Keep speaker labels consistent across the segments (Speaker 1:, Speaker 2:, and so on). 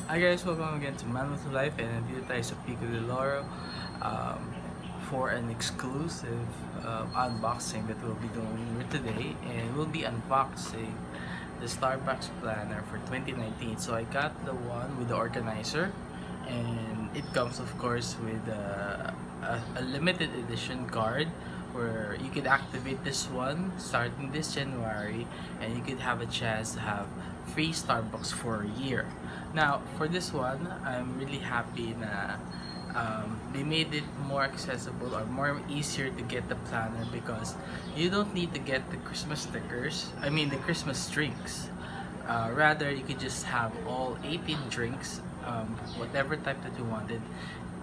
Speaker 1: Hi guys, welcome again to Man with Life, and nandito tayo sa Pico de Loro um, for an exclusive unboxing that we'll be doing here today, and we'll be unboxing the Starbucks planner for 2019. So I got the one with the organizer, and it comes of course with a limited edition card where you could activate this one starting this January, and you could have a chance to have free Starbucks for a year. Now, for this one, I'm really happy na they made it more accessible or more easier to get the planner because you don't need to get the Christmas stickers. I mean the Christmas drinks. Rather, you could just have all 18 drinks, whatever type that you wanted,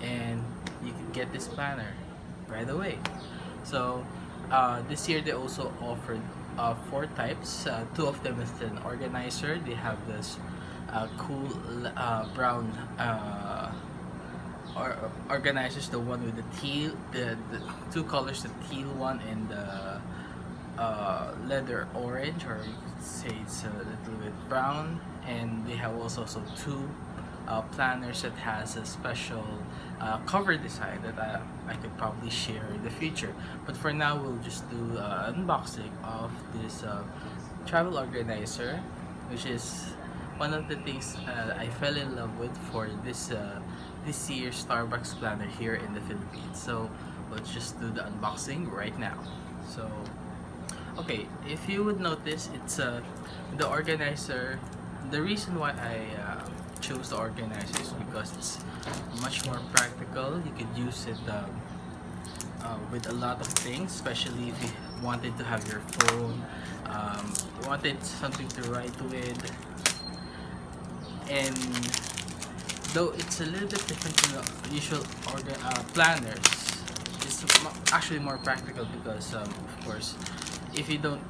Speaker 1: and you can get this planner right away. So this year they also offered four types. Two of them is an organizer. They have this cool brown organizers, the one with the teal, the two colors, the teal one and the leather orange, or you could say it's a little bit brown. And they have also two planners that has a special cover design that I could probably share in the future. But for now, we'll just do unboxing of this travel organizer, which is one of the things I fell in love with for this year's Starbucks planner here in the Philippines. So let's just do the unboxing right now. So okay, if you would notice, it's the organizer. The reason why I chose the organizer is because it's much more practical. You could use it with a lot of things, especially if you wanted to have your phone, wanted something to write with, and though it's a little bit different from the usual planners, it's actually more practical because, of course, if you don't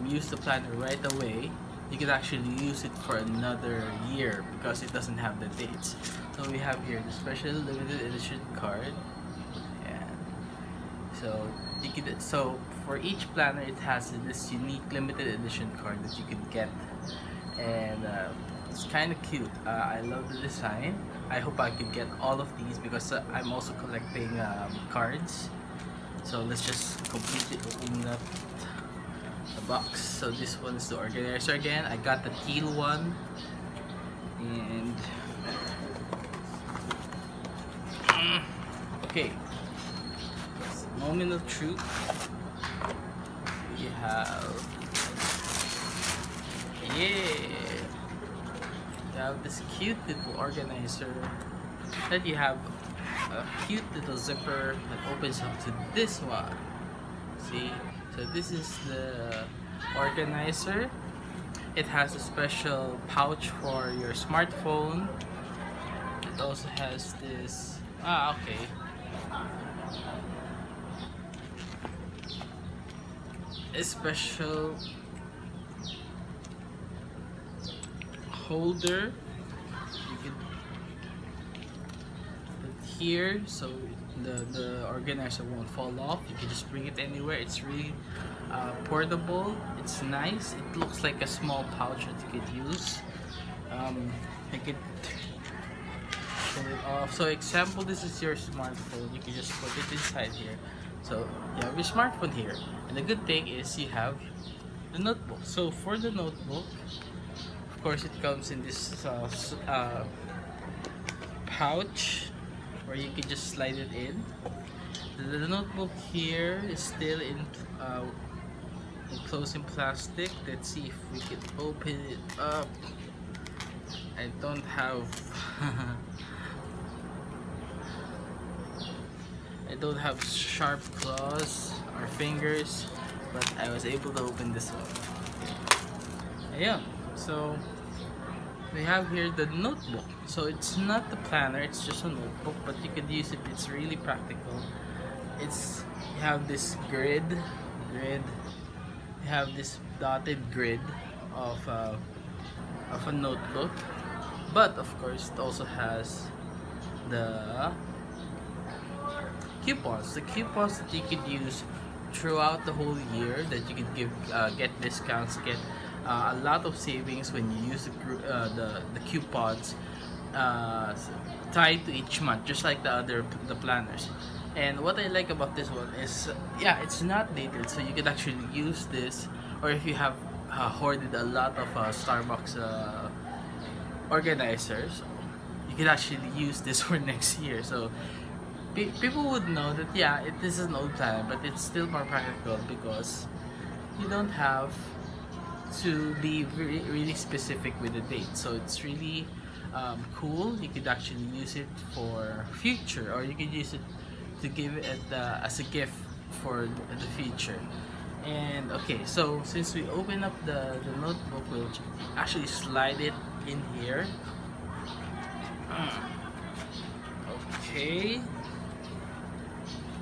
Speaker 1: use the planner right away, you can actually use it for another year because it doesn't have the dates. So we have here the special limited edition card, and so for each planner it has this unique limited edition card that you can get, and it's kind of cute. I love the design. I hope I could get all of these because I'm also collecting cards. So let's just completely open up the box. So this one is the organizer again. I got the teal one, and okay, moment of truth. We have, yeah, you have this cute little organizer that you have a cute little zipper that opens up to this one. See, so this is the organizer. It has a special pouch for your smartphone. It also has this, okay, a special holder you can put here so the organizer won't fall off. You can just bring it anywhere. It's really portable. It's nice. It looks like a small pouch that you could use. I could turn it off. So example, this is your smartphone. You can just put it inside here. So you have your smartphone here. And the good thing is you have the notebook. So for the notebook, of course, it comes in this pouch where you can just slide it in. The notebook here is still enclosed in plastic. Let's see if we can open it up. I don't have I don't have sharp claws or fingers, but I was able to open this one. Yeah, so we have here the notebook. So it's not the planner, it's just a notebook, but you could use it. It's really practical. You have this grid. You have this dotted grid of a notebook, but of course it also has the coupons. The coupons that you could use throughout the whole year, that you could get discounts, get a lot of savings when you use the coupons uh, tied to each month, just like the planners. And what I like about this one is, yeah, it's not dated, so you can actually use this, or if you have hoarded a lot of Starbucks organizers, you can actually use this for next year. So people would know that, yeah, this is an old planner, but it's still more practical because you don't have to be really specific with the date. So it's really cool. You could actually use it for future, or you could use it to give it as a gift for the future. And okay, so since we open up the notebook, we'll actually slide it in here. Okay,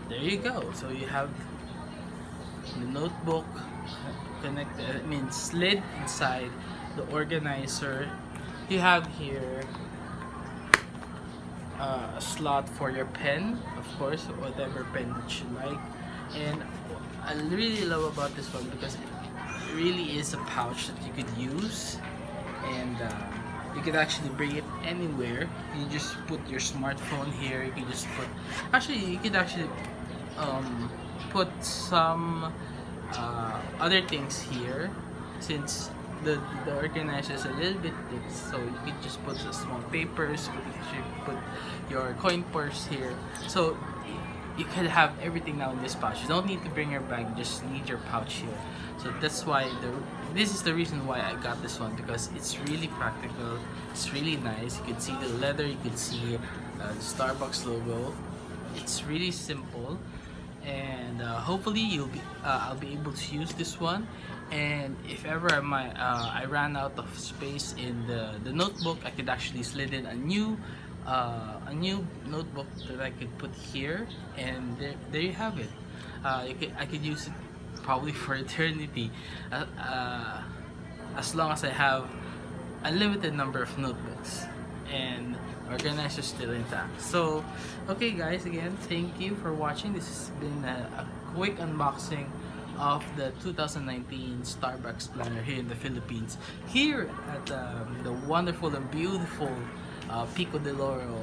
Speaker 1: there you go. So you have the notebook connected, I mean slid inside the organizer. You have here a slot for your pen, of course, whatever pen that you like. And I really love about this one because it really is a pouch that you could use, and you could actually bring it anywhere. You just put your smartphone here. You can just put, actually you could actually put some other things here, since the organizer is a little bit thick, so you could just put the small papers. You could actually put your coin purse here, so you could have everything now in this pouch. You don't need to bring your bag, you just need your pouch here. So that's why this is the reason why I got this one, because it's really practical, it's really nice. You can see the leather, you can see the Starbucks logo. It's really simple, and hopefully I'll be able to use this one. And if ever I ran out of space in the notebook, I could actually slid in a new notebook that I could put here, and there you have it. I could use it probably for eternity, as long as I have unlimited number of notebooks and organizer still intact. So okay guys, again, thank you for watching. This has been a quick unboxing of the 2019 Starbucks planner here in the Philippines, here at the wonderful and beautiful Pico de Loro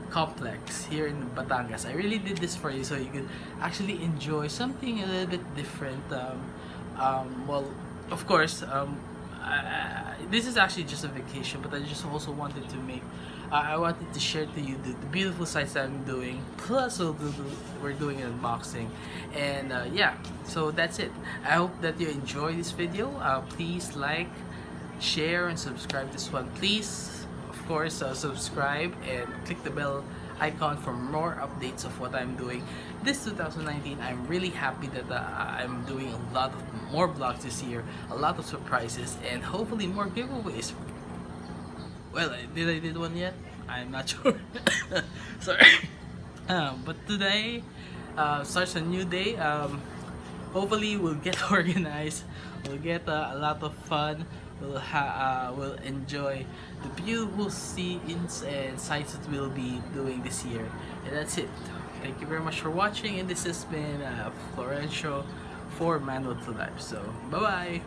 Speaker 1: complex here in Batangas. I really did this for you so you could actually enjoy something a little bit different. Well, of course, this is actually just a vacation, but I just also wanted to make, I wanted to share to you the beautiful sites that I'm doing, plus we're doing an unboxing. And yeah, so that's it. I hope that you enjoy this video. Please like, share, and subscribe this one. Please, of course, subscribe and click the bell icon for more updates of what I'm doing this 2019. I'm really happy that I'm doing a lot of more vlogs this year, a lot of surprises, and hopefully more giveaways. Well, did I did one yet? I'm not sure. Sorry. But today starts a new day. Hopefully we'll get organized, we'll get a lot of fun, we'll enjoy the beautiful scenes and sights that we'll be doing this year. And that's it. Thank you very much for watching, and this has been Florencio for Manual to Life. So bye bye.